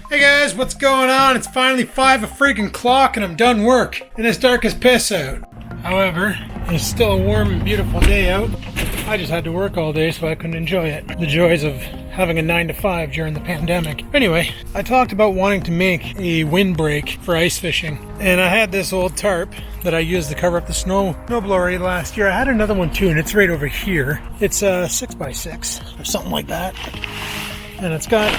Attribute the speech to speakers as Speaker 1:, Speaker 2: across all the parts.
Speaker 1: Hey guys, what's going on? It's finally 5 o'clock and I'm done work, and it's dark as piss out. However, it's still a warm and beautiful day out. I just had to work all day so I couldn't enjoy it. The joys of having a 9 to 5 during the pandemic. Anyway, I talked about wanting to make a windbreak for ice fishing, and I had this old tarp that I used to cover up the snowblower last year. I had another one too, and it's right over here. It's a 6x6 or something like that, and it's got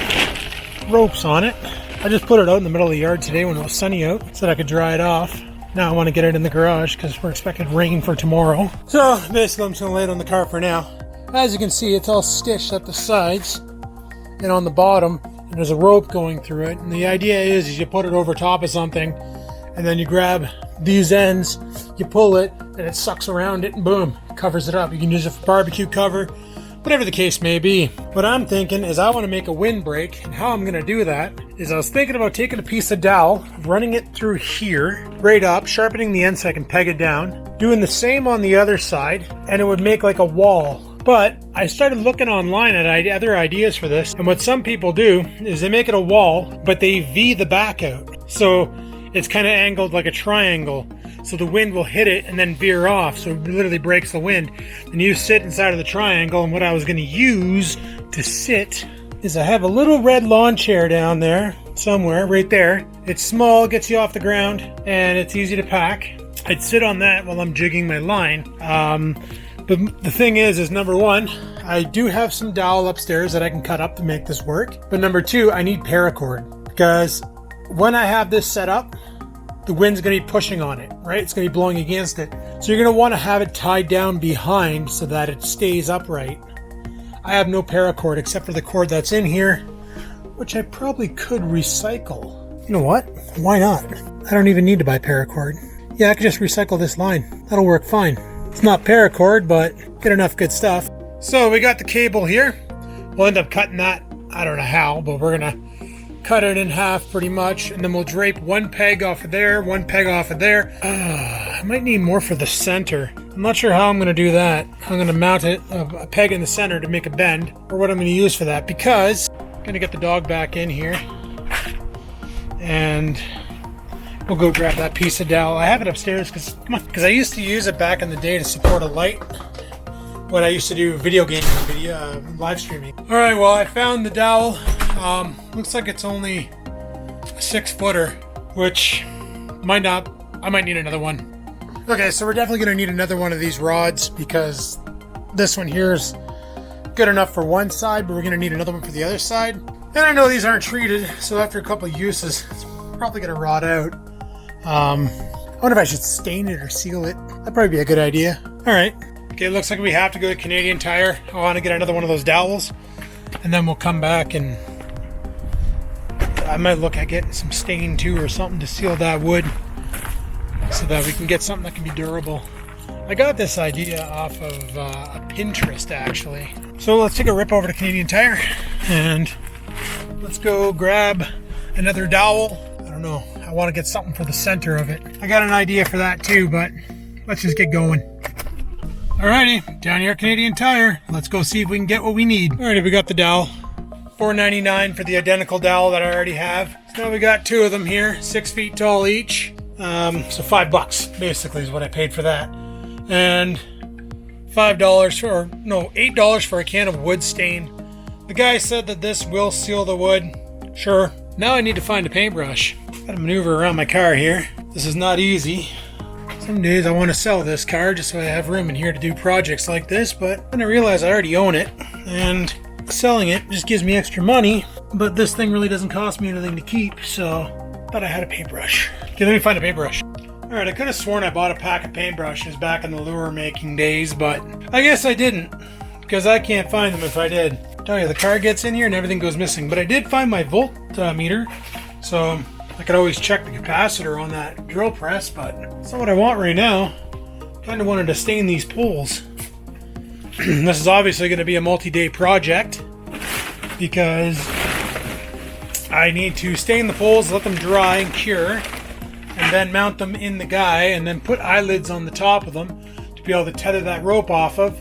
Speaker 1: ropes on it. I just put it out in the middle of the yard today when it was sunny out so that I could dry it off. Now I want to get it in the garage because we're expecting rain for tomorrow. So basically I'm just going to lay it on the car for now. As you can see, it's all stitched at the sides and on the bottom, and there's a rope going through it. And the idea is you put it over top of something and then you grab these ends, you pull it, and it sucks around it and boom, it covers it up. You can use it for barbecue cover, whatever the case may be. What I'm thinking is I want to make a windbreak, and how I'm going to do that is I was thinking about taking a piece of dowel, running it through here, right up, sharpening the end so I can peg it down, doing the same on the other side, and it would make like a wall. But I started looking online at other ideas for this, and what some people do is they make it a wall, but they V the back out. So it's kind of angled like a triangle, so the wind will hit it and then veer off, so it literally breaks the wind. And you sit inside of the triangle, and what I was going to use to sit is I have a little red lawn chair down there somewhere, right there. It's small, gets you off the ground, and it's easy to pack. I'd sit on that while I'm jigging my line. But the thing is number one, I do have some dowel upstairs that I can cut up to make this work. But number two, I need paracord, because when I have this set up, the wind's going to be pushing on it, right? It's going to be blowing against it. So you're going to want to have it tied down behind so that it stays upright. I have no paracord except for the cord that's in here, which I probably could recycle. You know what? Why not? I don't even need to buy paracord. Yeah, I could just recycle this line. That'll work fine. It's not paracord, but get enough good stuff. So we got the cable here. We'll end up cutting that. I don't know how, but we're going to cut it in half pretty much, and then we'll drape one peg off of there, one peg off of there. I might need more for the center. I'm not sure how I'm going to do that. I'm going to mount it, a peg in the center to make a bend, or what I'm going to use for that, because I'm going to get the dog back in here, and we'll go grab that piece of dowel. I have it upstairs because I used to use it back in the day to support a light when I used to do video gaming, live streaming. All right, well, I found the dowel. Looks like it's only a 6-footer, which I might need another one. Okay, so we're definitely going to need another one of these rods, because this one here is good enough for one side, but we're going to need another one for the other side. And I know these aren't treated, so after a couple of uses, it's probably going to rot out. I wonder if I should stain it or seal it. That'd probably be a good idea. All right. Okay, it looks like we have to go to Canadian Tire. I want to get another one of those dowels, and then we'll come back, and I might look at getting some stain too or something to seal that wood so that we can get something that can be durable. I got this idea off of a Pinterest, actually. So let's take a rip over to Canadian Tire and let's go grab another dowel. I don't know. I want to get something for the center of it. I got an idea for that too, but let's just get going. Alrighty, down here at Canadian Tire. Let's go see if we can get what we need. Alrighty, we got the dowel. $4.99 for the identical dowel that I already have. So now we got two of them here, 6 feet tall each. So $5 basically is what I paid for that. And $8 for a can of wood stain. The guy said that this will seal the wood. Sure. Now I need to find a paintbrush. Gotta maneuver around my car here. This is not easy. Some days I want to sell this car just so I have room in here to do projects like this, but then I realize I already own it, and selling it just gives me extra money, but this thing really doesn't cost me anything to keep, so I thought I had a paintbrush. Okay, let me find a paintbrush. Alright, I could have sworn I bought a pack of paintbrushes back in the lure making days, but I guess I didn't, because I can't find them if I did. I tell you, the car gets in here and everything goes missing, but I did find my voltmeter, so I could always check the capacitor on that drill press, but it's not what I want right now. Kind of wanted to stain these poles. This is obviously going to be a multi-day project because I need to stain the poles, let them dry and cure, and then mount them in the guy, and then put eyelids on the top of them to be able to tether that rope off of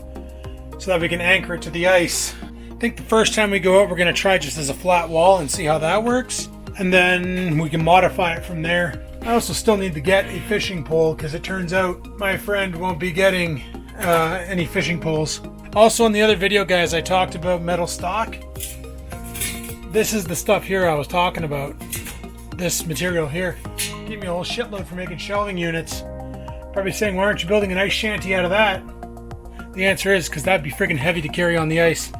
Speaker 1: so that we can anchor it to the ice. I think the first time we go out, we're going to try just as a flat wall and see how that works. and then we can modify it from there. I also still need to get a fishing pole because it turns out my friend won't be getting any fishing poles. Also in the other video, guys, I talked about metal stock. This is the stuff here I was talking about. This material here. Gave me a whole shitload for making shelving units. Probably saying, why aren't you building an ice shanty out of that? The answer is because that'd be freaking heavy to carry on the ice.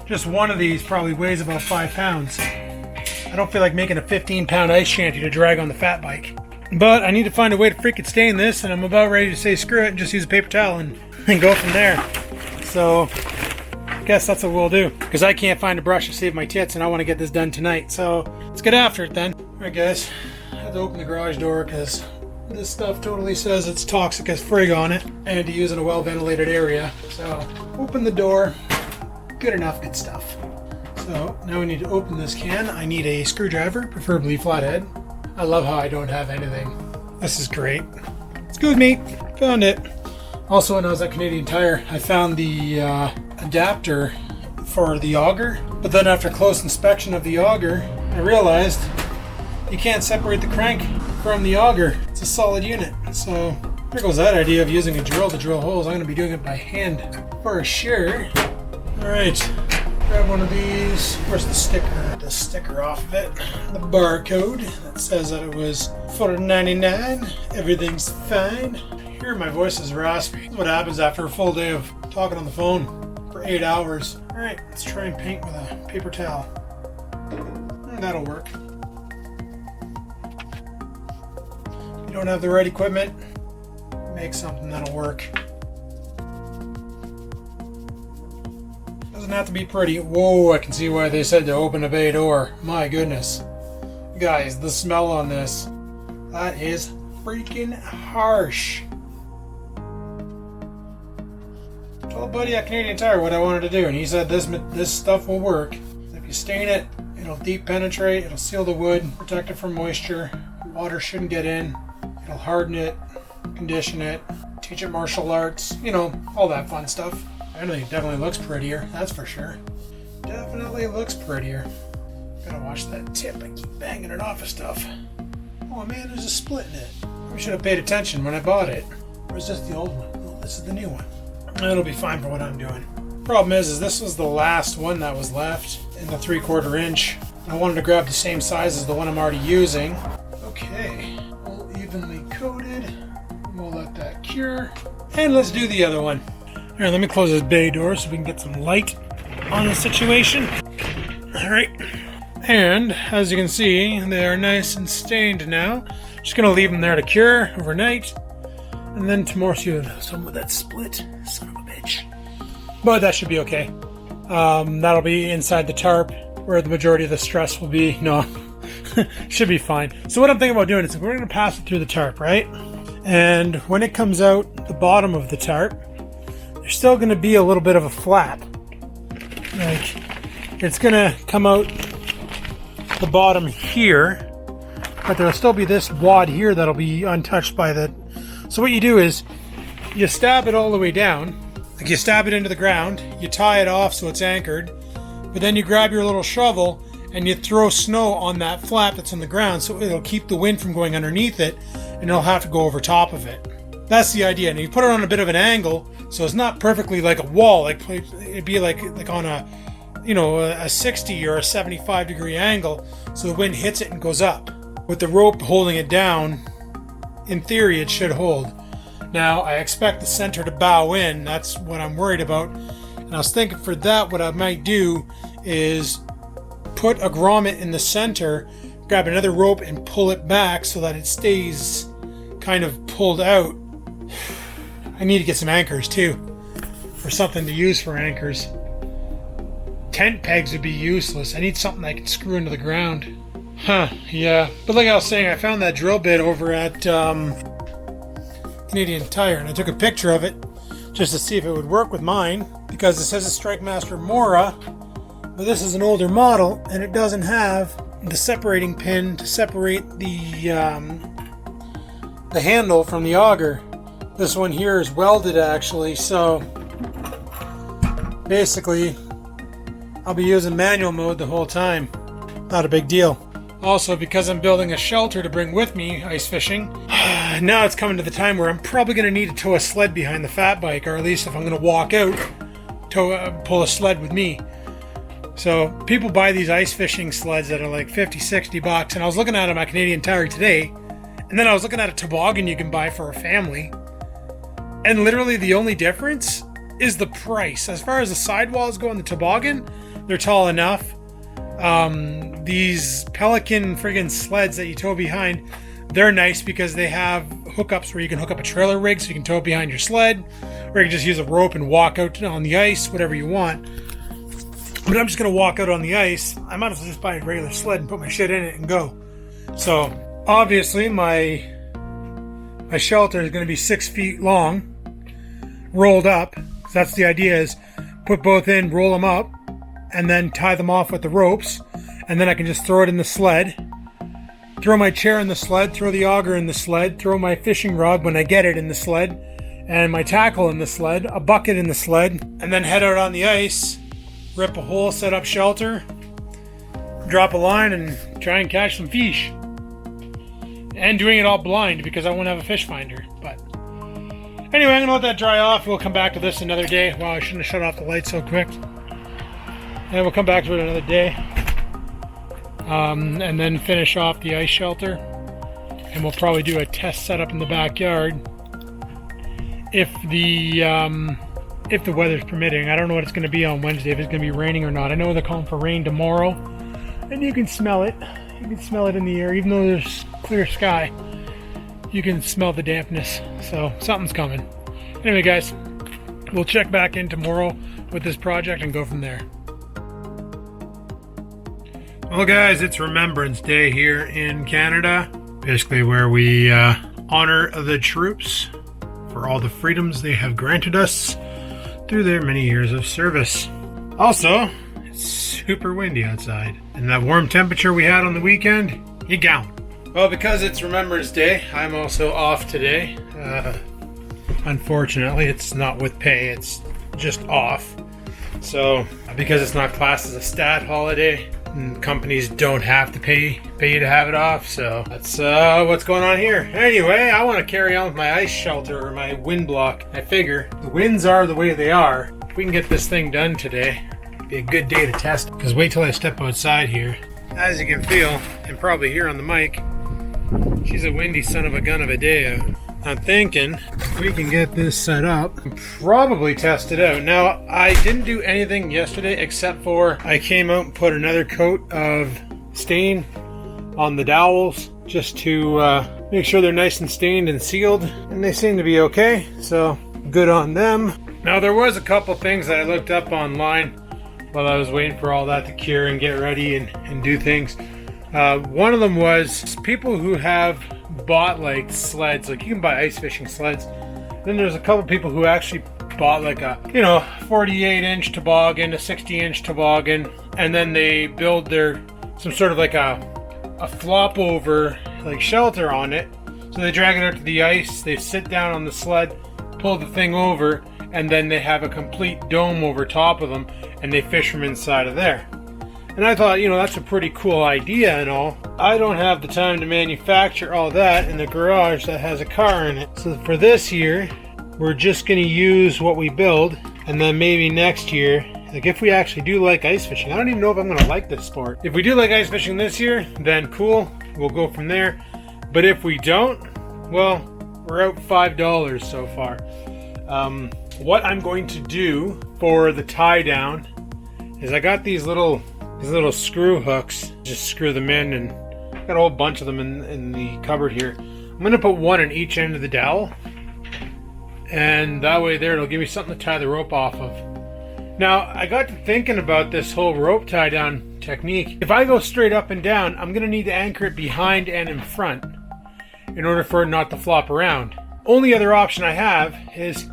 Speaker 1: Just one of these probably weighs about 5 pounds. I don't feel like making a 15-pound ice shanty to drag on the fat bike. But I need to find a way to freaking stain this, and I'm about ready to say screw it and just use a paper towel and go from there. So I guess that's what we'll do, because I can't find a brush to save my tits and I want to get this done tonight. So let's get after it then. Alright guys, I had to open the garage door because this stuff totally says it's toxic as frig on it and to use in a well ventilated area. So open the door. Good enough, good stuff. So now we need to open this can. I need a screwdriver, preferably flathead. I love how I don't have anything. This is great. Excuse me, found it. Also, when I was at Canadian Tire, I found the adapter for the auger, but then after close inspection of the auger, I realized you can't separate the crank from the auger. It's a solid unit. So there goes that idea of using a drill to drill holes. I'm going to be doing it by hand for sure. Alright, grab one of these. Where's the sticker? The sticker off of it. The barcode that says that it was $4.99. Everything's fine. Here my voice is raspy. This is what happens after a full day of talking on the phone for 8 hours. Alright, let's try and paint with a paper towel. That'll work. If you don't have the right equipment, make something that'll work. Doesn't have to be pretty. Whoa, I can see why they said to open a bay door. My goodness. Guys, the smell on this. That is freaking harsh. Told a buddy at Canadian Tire what I wanted to do, and he said this stuff will work. If you stain it, it'll deep penetrate, it'll seal the wood, protect it from moisture, water shouldn't get in, it'll harden it, condition it, teach it martial arts, you know, all that fun stuff. I think it definitely looks prettier, that's for sure. Definitely looks prettier. Gotta watch that tip, I keep banging it off of stuff. Oh man, there's a split in it. I should have paid attention when I bought it. Or is this the old one? No, this is the new one. It'll be fine for what I'm doing. Problem is this was the last one that was left in the 3/4 inch. I wanted to grab the same size as the one I'm already using. Okay, all evenly coated. We'll let that cure. And let's do the other one. All right, let me close this bay door so we can get some light on the situation. All right, and as you can see, they are nice and stained now. Just gonna leave them there to cure overnight. And then tomorrow, see some of that split, son of a bitch. But that should be okay. That'll be inside the tarp where the majority of the stress will be. No, should be fine. So what I'm thinking about doing is we're going to pass it through the tarp, right? And when it comes out the bottom of the tarp, there's still going to be a little bit of a flap. Like, it's going to come out the bottom here, but there'll still be this wad here that'll be untouched by the... So what you do is you stab it all the way down, like you stab it into the ground, you tie it off so it's anchored, but then you grab your little shovel and you throw snow on that flap that's on the ground so it'll keep the wind from going underneath it and it'll have to go over top of it. That's the idea. And you put it on a bit of an angle so it's not perfectly like a wall, like it'd be like on a, you know, a 60 or a 75 degree angle so the wind hits it and goes up. With the rope holding it down, in theory, it should hold. Now, I expect the center to bow in. That's what I'm worried about. And I was thinking for that, what I might do is put a grommet in the center, grab another rope and pull it back so that it stays kind of pulled out. I need to get some anchors too, or something to use for anchors. Tent pegs would be useless. I need something I can screw into the ground. Huh, yeah. But like I was saying, I found that drill bit over at Canadian Tire, and I took a picture of it just to see if it would work with mine, because it says a Strikemaster Mora, but this is an older model, and it doesn't have the separating pin to separate the handle from the auger. This one here is welded actually, so basically I'll be using manual mode the whole time. Not a big deal. Also, because I'm building a shelter to bring with me ice fishing, now it's coming to the time where I'm probably going to need to tow a sled behind the fat bike, or at least if I'm going to walk out, pull a sled with me. So people buy these ice fishing sleds that are like 50, 60 bucks, and I was looking at them at Canadian Tire today, and then I was looking at a toboggan you can buy for a family, and literally the only difference is the price. As far as the sidewalls go on the toboggan, they're tall enough. These Pelican friggin' sleds that you tow behind, they're nice because they have hookups where you can hook up a trailer rig so you can tow it behind your sled, or you can just use a rope and walk out on the ice, whatever you want. But I'm just going to walk out on the ice. I might as well just buy a regular sled and put my shit in it and go. So obviously my shelter is going to be 6 feet long, rolled up. So that's the idea, is put both in, roll them up, and then tie them off with the ropes, and then I can just throw it in the sled, throw my chair in the sled, throw the auger in the sled, throw my fishing rod when I get it in the sled, and my tackle in the sled, a bucket in the sled, and then head out on the ice, rip a hole, set up shelter, drop a line, and try and catch some fish. And doing it all blind because I won't have a fish finder. But anyway, I'm gonna let that dry off. We'll come back to this another day. Wow, I shouldn't have shut off the light so quick. And we'll come back to it another day. And then finish off the ice shelter. And we'll probably do a test setup in the backyard. If the weather's permitting. I don't know what it's going to be on Wednesday, if it's going to be raining or not. I know they're calling for rain tomorrow. And you can smell it. You can smell it in the air. Even though there's clear sky, you can smell the dampness. So something's coming. Anyway, guys, we'll check back in tomorrow with this project and go from there. Well, guys, it's Remembrance Day here in Canada. Basically where we honor the troops for all the freedoms they have granted us through their many years of service. Also, it's super windy outside. And that warm temperature we had on the weekend, you gown. Well, because it's Remembrance Day, I'm also off today. Unfortunately, it's not with pay, it's just off. So, because it's not classed as a stat holiday, companies don't have to pay you to have it off, so that's what's going on here. Anyway, I want to carry on with my ice shelter, or my wind block. I figure the winds are the way they are. If we can get this thing done today, it'd be a good day to test. Because wait till I step outside here. As you can feel, and probably hear on the mic, she's a windy son of a gun of a day out. I'm thinking if we can get this set up, probably test it out. Now, I didn't do anything yesterday except for I came out and put another coat of stain on the dowels just to make sure they're nice and stained and sealed, and they seem to be okay, so good on them. Now, there was a couple things that I looked up online while I was waiting for all that to cure and get ready and do things. One of them was people who have bought like sleds, like you can buy ice fishing sleds. Then there's a couple people who actually bought like a 48-inch toboggan, a 60-inch toboggan, and then they build some sort of like a flop over like shelter on it. So they drag it out to the ice, they sit down on the sled, pull the thing over, and then they have a complete dome over top of them, and they fish from inside of there. And I thought, that's a pretty cool idea and all. I don't have the time to manufacture all that in the garage that has a car in it. So for this year, we're just going to use what we build. And then maybe next year, like if we actually do like ice fishing, I don't even know if I'm going to like this sport. If we do like ice fishing this year, then cool, we'll go from there. But if we don't, well, we're out $5 so far. What I'm going to do for the tie down is I got these little screw hooks. Just screw them in, and I got a whole bunch of them in the cupboard here. I'm going to put one on each end of the dowel, and that way there it'll give me something to tie the rope off of. Now, I got to thinking about this whole rope tie down technique. If I go straight up and down, I'm going to need to anchor it behind and in front in order for it not to flop around. Only other option I have is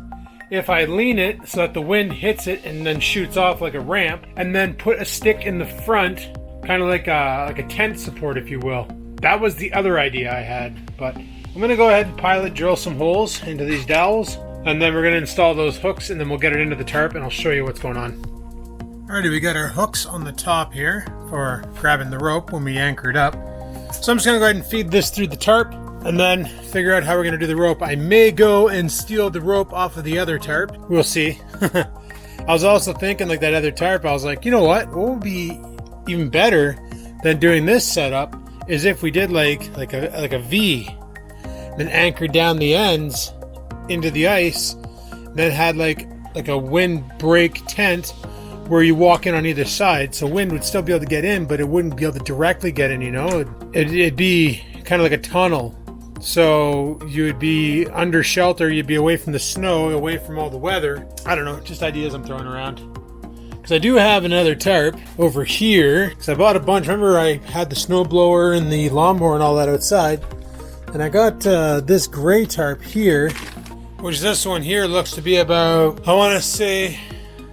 Speaker 1: if I lean it so that the wind hits it and then shoots off like a ramp, and then put a stick in the front, kind of like a tent support, if you will. That was the other idea I had, but I'm going to go ahead and pilot drill some holes into these dowels, and then we're going to install those hooks, and then we'll get it into the tarp, and I'll show you what's going on. Alrighty, we got our hooks on the top here for grabbing the rope when we anchor it up. So I'm just gonna go ahead and feed this through the tarp and then figure out how we're gonna do the rope. I may go and steal the rope off of the other tarp. We'll see. I was also thinking, like, that other tarp, I was like, you know what would be even better than doing this setup is if we did like a V, then anchored down the ends into the ice, then had like a windbreak tent where you walk in on either side, so wind would still be able to get in, but it wouldn't be able to directly get in, you know? It'd be kind of like a tunnel. So you would be under shelter, you'd be away from the snow, away from all the weather. I don't know, just ideas I'm throwing around. Because I do have another tarp over here, because I bought a bunch. Remember I had the snowblower and the lawnmower and all that outside? And I got this gray tarp here, which this one here looks to be about, I want to say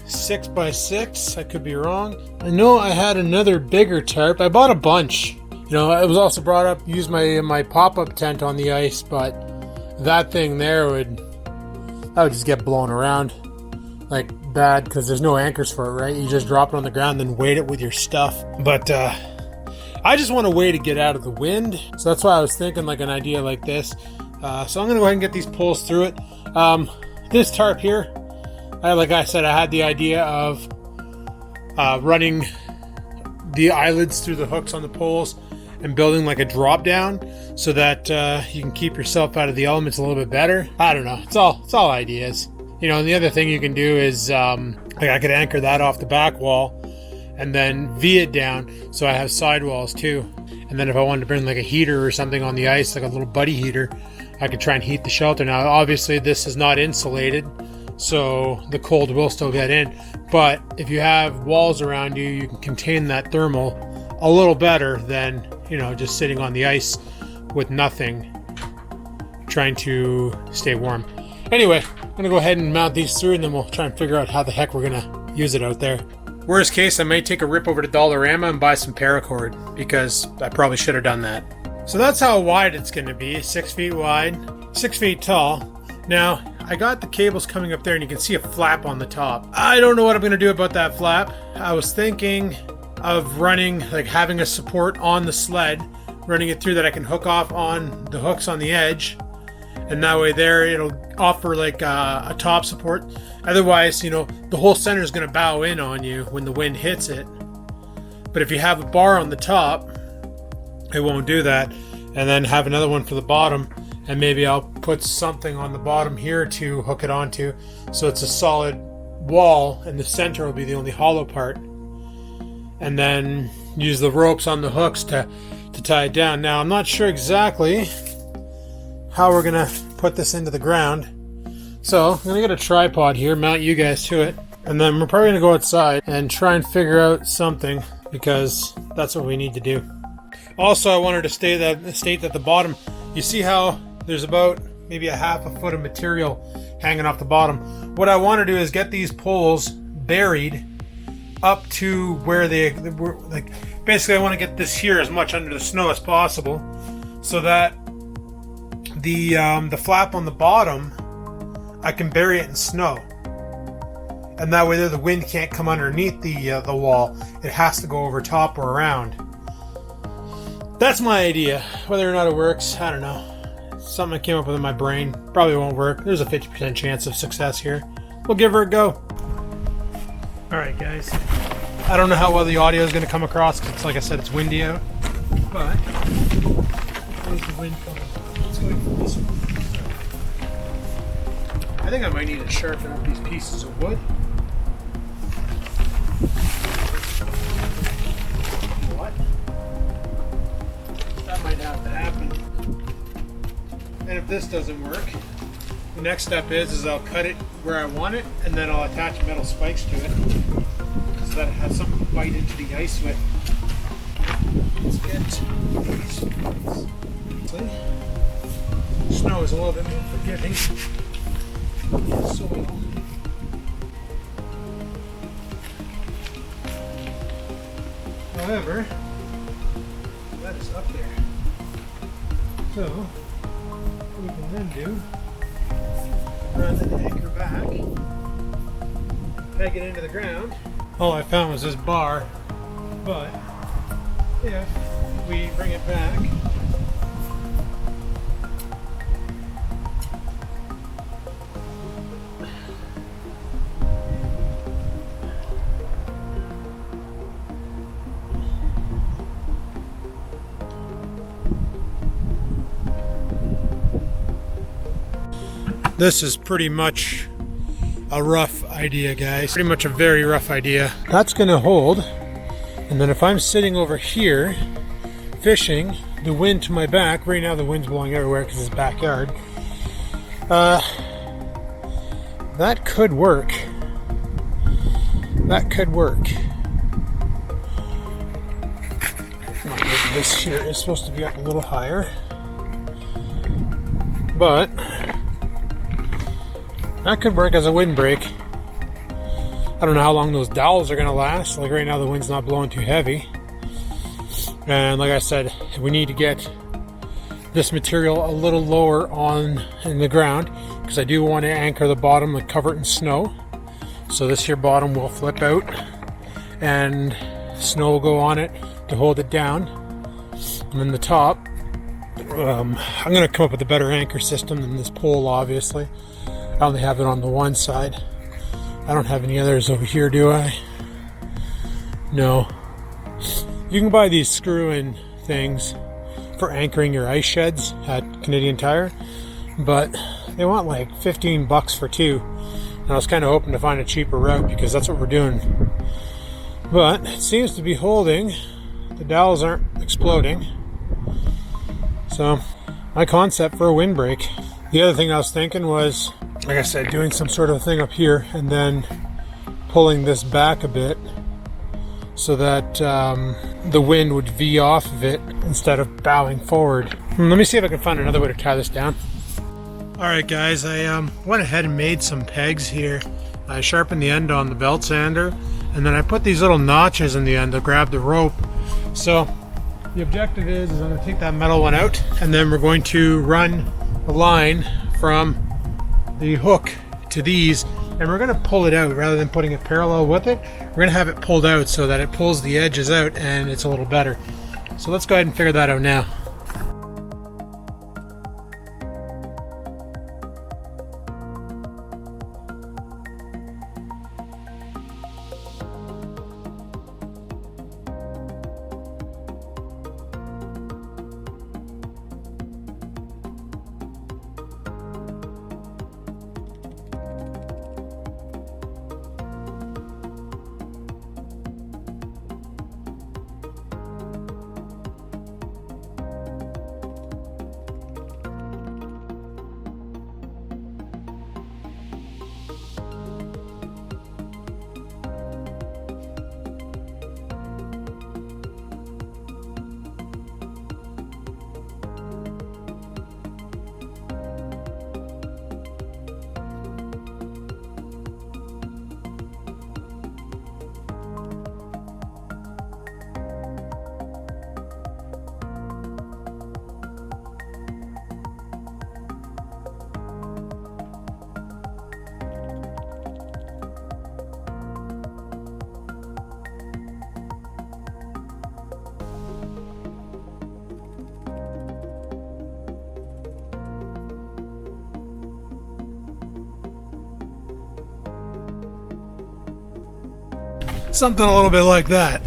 Speaker 1: 6 by 6. I could be wrong. I know I had another bigger tarp. I bought a bunch. You know, it was also brought up, used my pop-up tent on the ice, but that thing there would just get blown around like bad because there's no anchors for it, right? You just drop it on the ground, then weight it with your stuff. But I just want a way to get out of the wind, so that's why I was thinking like an idea like this. So I'm gonna go ahead and get these poles through it. This tarp here, like I said, I had the idea of running the eyelids through the hooks on the poles and building like a drop down so that you can keep yourself out of the elements a little bit better. I don't know. It's all ideas. You know, and the other thing you can do is like I could anchor that off the back wall and then V it down so I have sidewalls too. And then if I wanted to bring like a heater or something on the ice, like a little buddy heater, I could try and heat the shelter. Now, obviously this is not insulated, so the cold will still get in. But if you have walls around you, you can contain that thermal a little better than, you know, just sitting on the ice with nothing, trying to stay warm. Anyway, I'm gonna go ahead and mount these through, and then we'll try and figure out how the heck we're gonna use it out there. Worst case, I may take a rip over to Dollarama and buy some paracord, because I probably should have done that. So that's how wide it's gonna be, 6 feet wide, 6 feet tall. Now, I got the cables coming up there, and you can see a flap on the top. I don't know what I'm gonna do about that flap. I was thinking of running, like having a support on the sled, running it through that I can hook off on the hooks on the edge, and that way there it'll offer like a top support. Otherwise, you know, the whole center is going to bow in on you when the wind hits it. But if you have a bar on the top, it won't do that. And then have another one for the bottom, and maybe I'll put something on the bottom here to hook it onto, so it's a solid wall and the center will be the only hollow part. And then use the ropes on the hooks to tie it down. Now, I'm not sure exactly how we're gonna put this into the ground, so I'm gonna get a tripod here, mount you guys to it, and then we're probably gonna go outside and try and figure out something, because that's what we need to do. Also, I wanted to state that the bottom, you see how there's about maybe a half a foot of material hanging off the bottom. What I want to do is get these poles buried up to where they were, like, basically I want to get this here as much under the snow as possible, so that the flap on the bottom, I can bury it in snow, and that way there the wind can't come underneath the wall. It has to go over top or around. That's my idea. Whether or not it works, I don't know. Something I came up with in my brain. Probably won't work. There's a 50% chance of success here. We'll give her a go. Alright guys, I don't know how well the audio is going to come across, because like I said, it's windy out, but where's the wind coming from? It's going from this way. I think I might need to sharpen up these pieces of wood. What? That might have to happen. And if this doesn't work, the next step is I'll cut it where I want it, and then I'll attach metal spikes to it so that it has something to bite into the ice with. Let's get these spikes. Snow is a little bit more forgiving than soil. However, that is up there. So, what we can then do, run the anchor back, peg it into the ground. All I found was this bar, but if we bring it back. This is pretty much a rough idea, guys. Pretty much a very rough idea. That's gonna hold. And then if I'm sitting over here fishing, the wind to my back, right now the wind's blowing everywhere because it's backyard. That could work. That could work. This here is supposed to be up a little higher. But that could work as a windbreak. I don't know how long those dowels are going to last. Like right now the wind's not blowing too heavy. And like I said, we need to get this material a little lower in the ground because I do want to anchor the bottom, like cover it in snow. So this here bottom will flip out and snow will go on it to hold it down. And then the top, I'm going to come up with a better anchor system than this pole, obviously. I only have it on the one side. I don't have any others over here, do I? No. You can buy these screw-in things for anchoring your ice sheds at Canadian Tire, but they want like 15 bucks for two. And I was kind of hoping to find a cheaper route because that's what we're doing. But it seems to be holding. The dowels aren't exploding. So, my concept for a windbreak. The other thing I was thinking was, like I said, doing some sort of thing up here and then pulling this back a bit so that the wind would V off of it instead of bowing forward. Let me see if I can find another way to tie this down. Alright guys, I went ahead and made some pegs here. I sharpened the end on the belt sander and then I put these little notches in the end to grab the rope. So the objective is I'm going to take that metal one out and then we're going to run the line from the hook to these and we're going to pull it out rather than putting it parallel with it. We're going to have it pulled out so that it pulls the edges out and it's a little better. So let's go ahead and figure that out now. Something a little bit like that.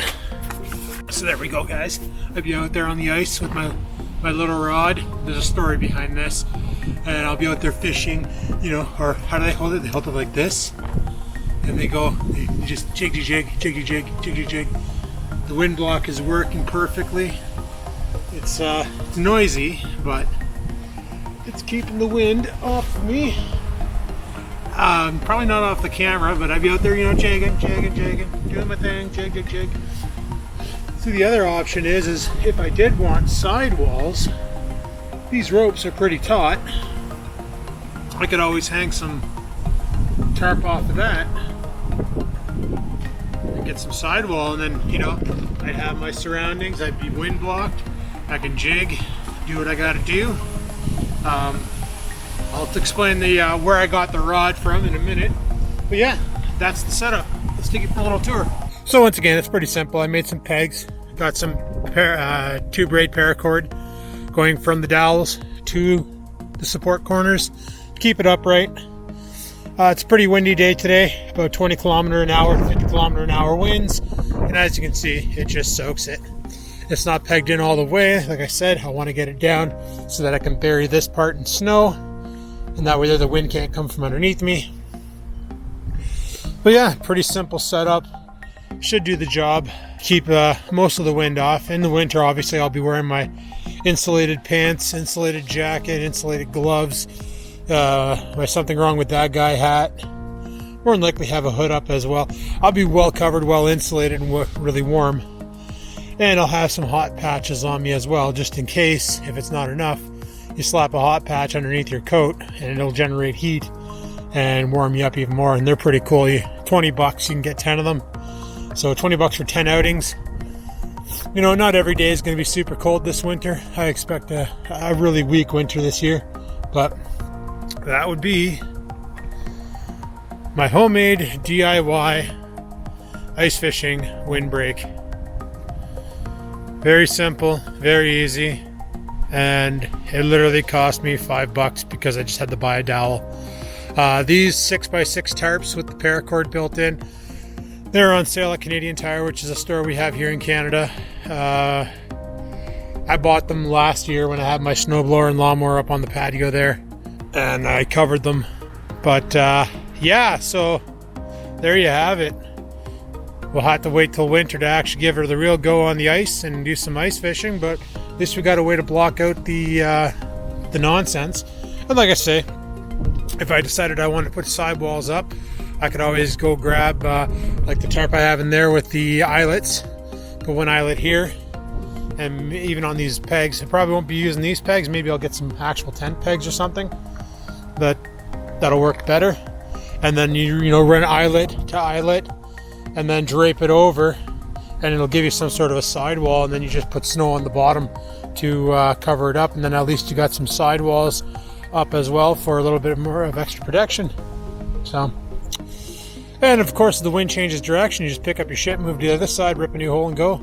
Speaker 1: So there we go, guys. I'll be out there on the ice with my little rod. There's a story behind this. And I'll be out there fishing, you know, or how do they hold it? They hold it like this. And they go, they just jiggy jig, jiggy jig, jiggy jig. The wind block is working perfectly. It's noisy, but it's keeping the wind off of me. Probably not off the camera, but I'd be out there, you know, jigging, doing my thing, jig. So the other option is if I did want sidewalls, these ropes are pretty taut. I could always hang some tarp off of that and get some sidewall, and then, you know, I'd have my surroundings, I'd be wind blocked, I can jig, do what I gotta do. I'll explain the where I got the rod from in a minute. But yeah, that's the setup. Let's take it for a little tour. So once again, it's pretty simple. I made some pegs, got some two braid paracord going from the dowels to the support corners to keep it upright. It's a pretty windy day today, about 20 kilometer an hour, 50 kilometer an hour winds, and as you can see, it just soaks it. It's not pegged in all the way. Like I said, I want to get it down so that I can bury this part in snow, and that way the wind can't come from underneath me. But yeah, pretty simple setup. Should do the job. Keep most of the wind off. In the winter, obviously, I'll be wearing my insulated pants, insulated jacket, insulated gloves, my something wrong with that guy hat. More than likely have a hood up as well. I'll be well covered, well insulated, and really warm. And I'll have some hot patches on me as well, just in case, if it's not enough, you slap a hot patch underneath your coat and it'll generate heat and warm you up even more. And they're pretty cool. $20, you can get 10 of them. So $20 for 10 outings. You know, not every day is going to be super cold this winter. I expect a really weak winter this year. But that would be my homemade DIY ice fishing windbreak. Very simple, very easy, and it literally cost me $5 because I just had to buy a dowel. These 6x6 tarps with the paracord built in, they're on sale at Canadian Tire, which is a store we have here in Canada. I bought them last year when I had my snowblower and lawnmower up on the patio there, and I covered them. But yeah, so there you have it. We'll have to wait till winter to actually give her the real go on the ice and do some ice fishing, but at least we got a way to block out the nonsense. And like I say, if I decided I wanted to put sidewalls up, I could always go grab like the tarp I have in there with the eyelets. Put one eyelet here, and even on these pegs, I probably won't be using these pegs. Maybe I'll get some actual tent pegs or something, but that'll work better. And then you run eyelet to eyelet, and then drape it over, and it'll give you some sort of a sidewall, and then you just put snow on the bottom to cover it up, and then at least you got some sidewalls up as well for a little bit more of extra protection. So, and of course, if the wind changes direction, you just pick up your shit, move to the other side, rip a new hole, and go.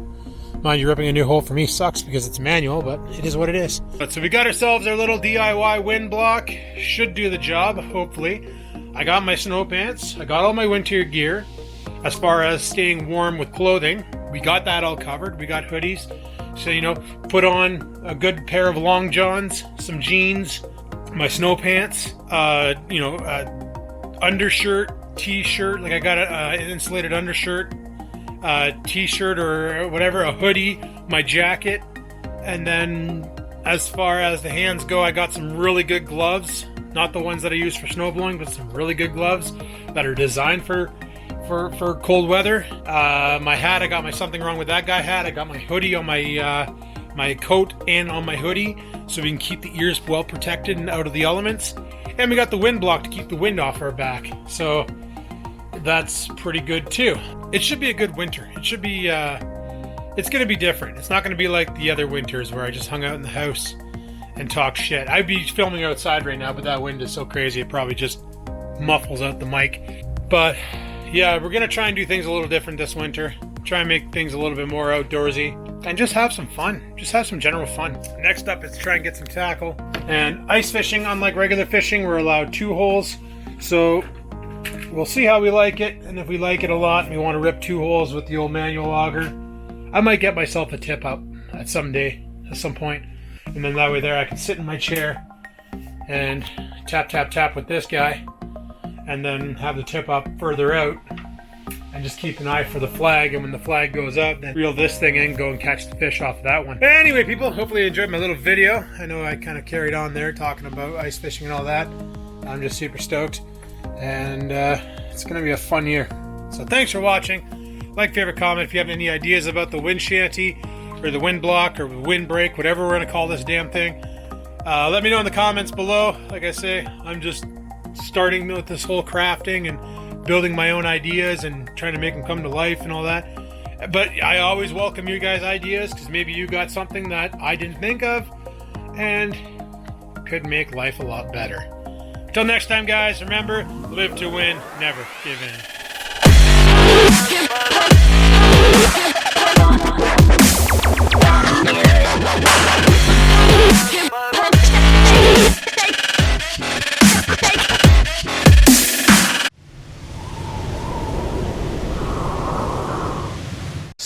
Speaker 1: Mind you, ripping a new hole for me sucks because it's manual, but it is what it is. So we got ourselves our little DIY wind block. Should do the job, hopefully. I got my snow pants. I got all my winter gear. As far as staying warm with clothing, we got that all covered. We got hoodies. So, put on a good pair of long johns, some jeans, my snow pants, undershirt, t-shirt, like I got an insulated undershirt, t-shirt or whatever, a hoodie, my jacket, and then as far as the hands go, I got some really good gloves, not the ones that I use for snowblowing, but some really good gloves that are designed for cold weather. My hat, I got my something wrong with that guy hat. I got my hoodie on my coat and on my hoodie, so we can keep the ears well protected and out of the elements. And we got the wind block to keep the wind off our back. So that's pretty good too. It should be a good winter. It should be, it's going to be different. It's not going to be like the other winters where I just hung out in the house and talk shit. I'd be filming outside right now, but that wind is so crazy it probably just muffles out the mic. But yeah, we're going to try and do things a little different this winter. Try and make things a little bit more outdoorsy and just have some fun. Just have some general fun. Next up is try and get some tackle. And ice fishing, unlike regular fishing, we're allowed 2 holes. So we'll see how we like it. And if we like it a lot and we want to rip 2 holes with the old manual auger, I might get myself a tip up at some point. And then that way there I can sit in my chair and tap, tap, tap with this guy. And then have the tip up further out and just keep an eye for the flag, and when the flag goes up, then reel this thing in, go and catch the fish off of that one. But anyway, people, hopefully you enjoyed my little video. I know I kind of carried on there talking about ice fishing and all that. I'm just super stoked, and it's going to be a fun year. So thanks for watching. Like, favorite, comment if you have any ideas about the wind shanty or the wind block or windbreak, whatever we're going to call this damn thing. Let me know in the comments below. Like I say, I'm just starting with this whole crafting and building my own ideas and trying to make them come to life and all that. But I always welcome you guys' ideas, because maybe you got something that I didn't think of and could make life a lot better. Until next time, guys, remember, live to win, never give in.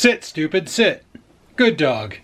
Speaker 1: Sit, stupid, sit. Good dog.